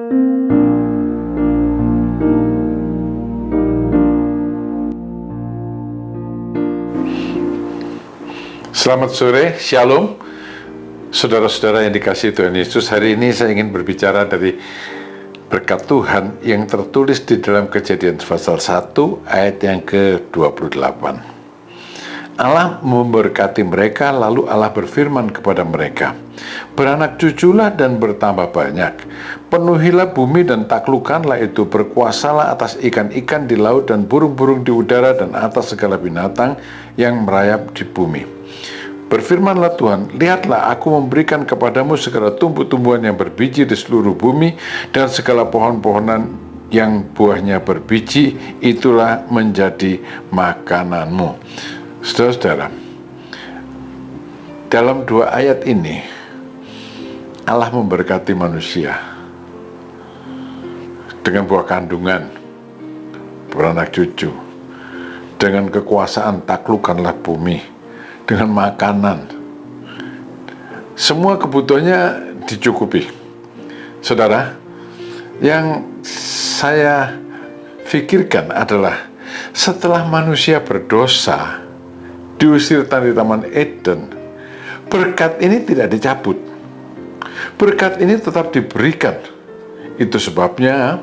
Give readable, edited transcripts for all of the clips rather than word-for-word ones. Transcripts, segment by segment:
Selamat sore, Shalom. Saudara-saudara yang dikasihi Tuhan Yesus, hari ini saya ingin berbicara dari berkat Tuhan yang tertulis di dalam Kejadian pasal 1 ayat yang ke-28. Allah memberkati mereka, lalu Allah berfirman kepada mereka, "Beranak cuculah dan bertambah banyak, penuhilah bumi dan taklukkanlah itu, berkuasalah atas ikan-ikan di laut dan burung-burung di udara dan atas segala binatang yang merayap di bumi. Berfirmanlah Tuhan, lihatlah aku memberikan kepadamu segala tumbuh-tumbuhan yang berbiji di seluruh bumi dan segala pohon-pohonan yang buahnya berbiji, itulah menjadi makananmu." Saudara-saudara, dalam dua ayat ini Allah memberkati manusia dengan buah kandungan, beranak cucu, dengan kekuasaan taklukkanlah bumi, dengan makanan, semua kebutuhannya dicukupi. Saudara, yang saya pikirkan adalah setelah manusia berdosa, diusir dari Taman Eden, berkat ini tidak dicabut. Berkat ini tetap diberikan. Itu sebabnya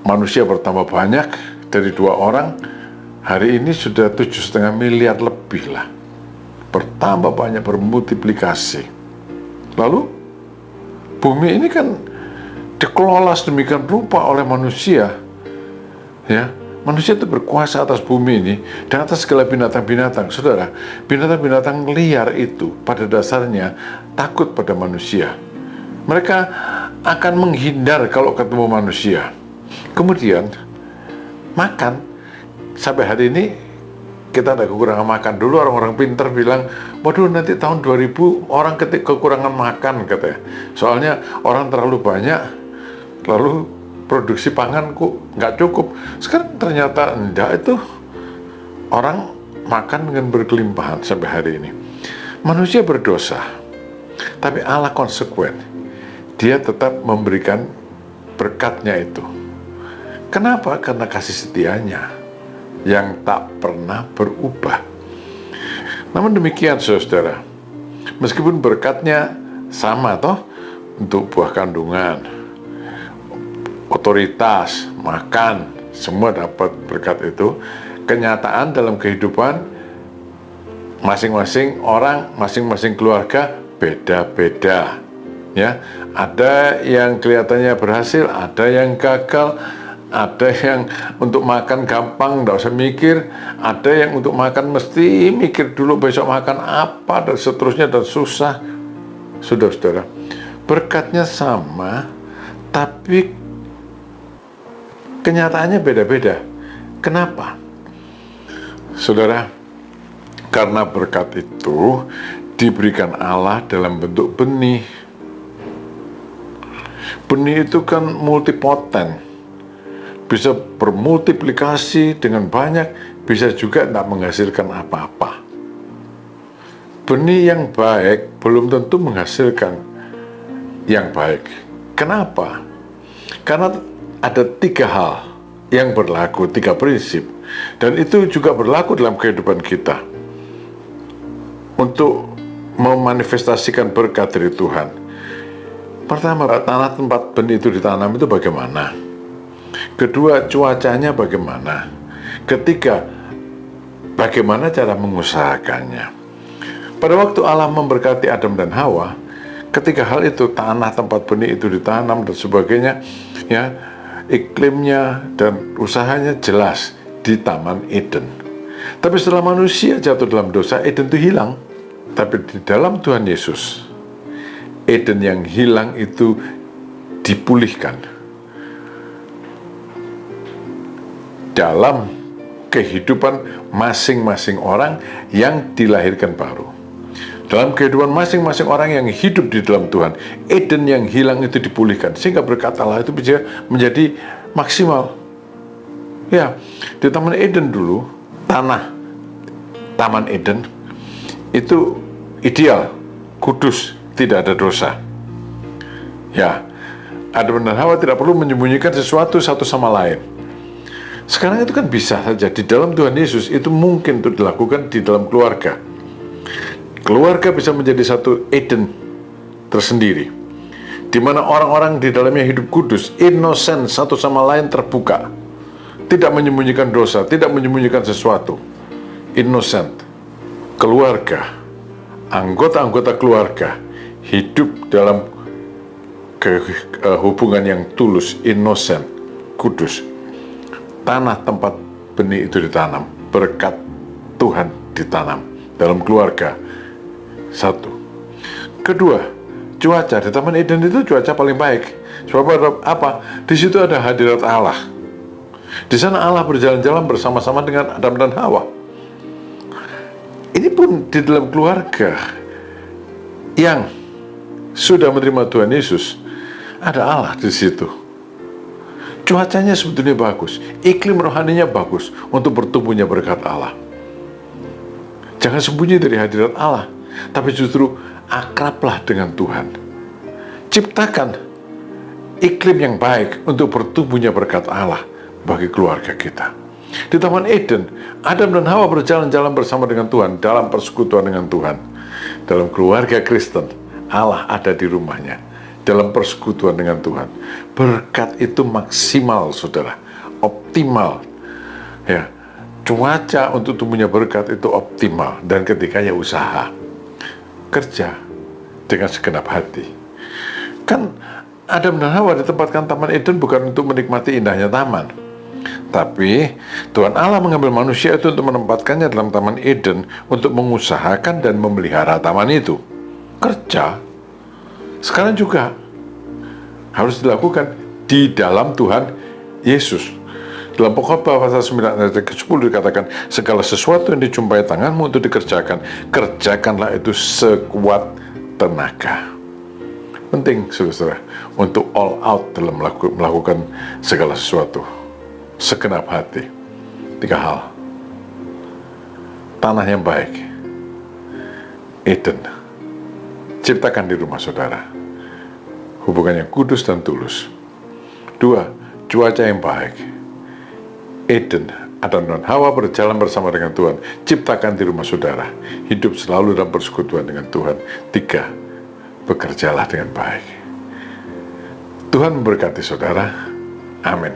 manusia bertambah banyak dari 2 orang. Hari ini sudah 7,5 miliar lebih lah. Bertambah banyak, bermultiplikasi. Lalu, bumi ini kan dikelola sedemikian rupa oleh manusia. Ya, manusia itu berkuasa atas bumi ini dan atas segala binatang-binatang. Saudara, binatang-binatang liar itu pada dasarnya takut pada manusia. Mereka akan menghindar kalau ketemu manusia. Kemudian, makan. Sampai hari ini kita ada kekurangan makan. Dulu orang-orang pintar bilang, waduh nanti tahun 2000 orang kekurangan makan katanya. Soalnya orang terlalu banyak, lalu produksi pangan kok nggak cukup. Sekarang ternyata enggak, itu orang makan dengan berkelimpahan sampai hari ini. Manusia berdosa, tapi Allah konsekuen. Dia tetap memberikan berkatnya itu. Kenapa? Karena kasih setianya yang tak pernah berubah. Namun demikian saudara, meskipun berkatnya sama toh, untuk buah kandungan, otoritas, makan, semua dapat berkat itu, kenyataan dalam kehidupan masing-masing orang, masing-masing keluarga beda-beda. Ya, ada yang kelihatannya berhasil, ada yang gagal, ada yang untuk makan gampang, nggak usah mikir. Ada yang untuk makan mesti mikir dulu besok makan apa, dan seterusnya, dan susah. Saudara-saudara, berkatnya sama, tapi kenyataannya beda-beda. Kenapa? Saudara, karena berkat itu diberikan Allah dalam bentuk benih. Benih itu kan multipoten, bisa bermultiplikasi dengan banyak, bisa juga tidak menghasilkan apa-apa. Benih yang baik belum tentu menghasilkan yang baik. Kenapa? Karena ada 3 hal yang berlaku, 3 prinsip, dan itu juga berlaku dalam kehidupan kita untuk memanifestasikan berkat dari Tuhan. Pertama, tanah tempat benih itu ditanam itu bagaimana? Kedua, cuacanya bagaimana? Ketiga, bagaimana cara mengusahakannya? Pada waktu Allah memberkati Adam dan Hawa, ketiga hal itu, tanah tempat benih itu ditanam dan sebagainya, ya, iklimnya dan usahanya jelas di Taman Eden. Tapi setelah manusia jatuh dalam dosa, Eden itu hilang. Tapi di dalam Tuhan Yesus, Eden yang hilang itu dipulihkan dalam kehidupan masing-masing orang yang dilahirkan baru. Dalam kehidupan masing-masing orang yang hidup di dalam Tuhan, Eden yang hilang itu dipulihkan, sehingga berkat Allah itu bisa menjadi maksimal. Ya, di Taman Eden dulu, Taman Eden itu ideal, kudus, tidak ada dosa. Ya, Adam dan Hawa tidak perlu menyembunyikan sesuatu satu sama lain. Sekarang itu kan bisa saja di dalam Tuhan Yesus itu mungkin untuk dilakukan di dalam keluarga. Keluarga bisa menjadi satu Eden tersendiri, di mana orang-orang di dalamnya hidup kudus, innocent, satu sama lain terbuka, tidak menyembunyikan dosa, tidak menyembunyikan sesuatu, innocent. Keluarga, anggota-anggota keluarga hidup dalam hubungan yang tulus, innocent, kudus. Tanah tempat benih itu ditanam, berkat Tuhan ditanam dalam keluarga. Satu. Kedua, cuaca di Taman Eden itu cuaca paling baik. Sebab apa? Di situ ada hadirat Allah. Di sana Allah berjalan-jalan bersama-sama dengan Adam dan Hawa. Ini pun di dalam keluarga yang sudah menerima Tuhan Yesus, ada Allah di situ. Cuacanya sebetulnya bagus, iklim rohaninya bagus untuk bertumbuhnya berkat Allah. Jangan sembunyi dari hadirat Allah, tapi justru akrablah dengan Tuhan. Ciptakan iklim yang baik untuk bertumbuhnya berkat Allah bagi keluarga kita. Di Taman Eden, Adam dan Hawa berjalan-jalan bersama dengan Tuhan dalam persekutuan dengan Tuhan. Dalam keluarga Kristen, Allah ada di rumahnya dalam persekutuan dengan Tuhan. Berkat itu maksimal, saudara, optimal. Ya, cuaca untuk tumbuhnya berkat itu optimal, dan ketikanya usaha, kerja dengan segenap hati. Kan Adam dan Hawa ditempatkan Taman Eden bukan untuk menikmati indahnya taman, tapi Tuhan Allah mengambil manusia itu untuk menempatkannya dalam Taman Eden untuk mengusahakan dan memelihara taman itu. Kerja sekarang juga harus dilakukan di dalam Tuhan Yesus. Dalam Pengkhotbah pasal 9 ayat ke-10 dikatakan, segala sesuatu yang dijumpai tanganmu untuk dikerjakan, kerjakanlah itu sekuat tenaga. Penting, saudara, untuk all out dalam melakukan segala sesuatu, segenap hati. 3 hal. Tanah yang baik, Eden, ciptakan di rumah saudara, hubungan yang kudus dan tulus. 2, cuaca yang baik, Eden, Adam dan Hawa berjalan bersama dengan Tuhan, ciptakan di rumah saudara, hidup selalu dalam persekutuan dengan Tuhan. 3, bekerjalah dengan baik. Tuhan memberkati saudara. Amin.